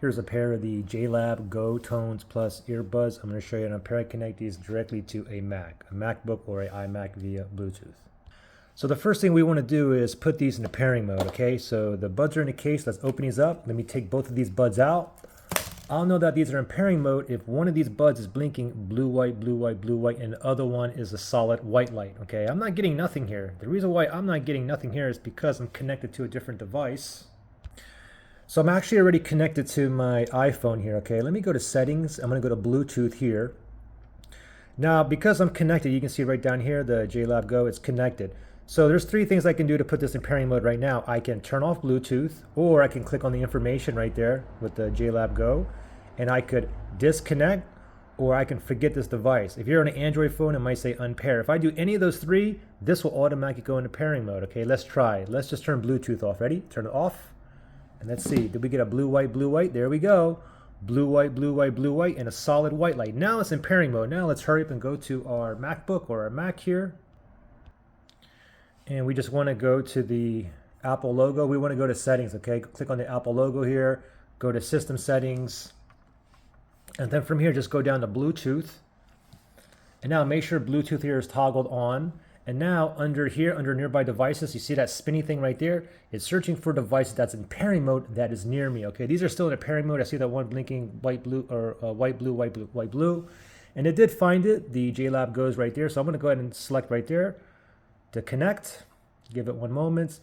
Here's a pair of the JLab Go Tones Plus earbuds. I'm going to show you how to pair and connect these directly to a Mac, a MacBook or a iMac via Bluetooth. So the first thing we want to do is put these into pairing mode, okay? So the buds are in the case. Let's open these up. Let me take both of these buds out. I'll know that these are in pairing mode if one of these buds is blinking blue, white, blue, white, blue, white, and the other one is a solid white light, okay? I'm not getting nothing here. The reason why I'm not getting nothing here is because I'm connected to a different device. So I'm actually already connected to my iPhone here, okay? Let me go to settings. I'm going to go to Bluetooth here. Now, because I'm connected, you can see right down here, the JLab Go, it's connected. So there's three things I can do to put this in pairing mode right now. I can turn off Bluetooth, or I can click on the information right there with the JLab Go, and I could disconnect, or I can forget this device. If you're on an Android phone, it might say unpair. If I do any of those three, this will automatically go into pairing mode, okay? Let's try. Let's just turn Bluetooth off. Ready? Turn it off. And let's see, did we get a blue, white, blue, white? There we go. Blue, white, blue, white, blue, white, and a solid white light. Now it's in pairing mode. Now let's hurry up and go to our MacBook or our Mac here. And we just want to go to the Apple logo. We want to go to settings, okay? Click on the Apple logo here. Go to system settings. And then from here, just go down to Bluetooth. And now make sure Bluetooth here is toggled on. And now under here, under nearby devices, you see that spinny thing right there? It's searching for a device that's in pairing mode that is near me, okay? These are still in a pairing mode. I see that one blinking white, blue, or white, blue, white, blue, white, blue. And it did find it. The JLab goes right there. So I'm going to go ahead and select right there to connect. Give it one moment.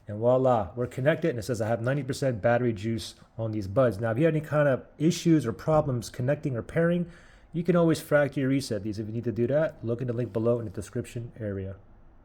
And voila, we're connected. And it says I have 90% battery juice on these buds. Now, if you have any kind of issues or problems connecting or pairing, you can always factory reset these. If you need to do that, look in the link below in the description area.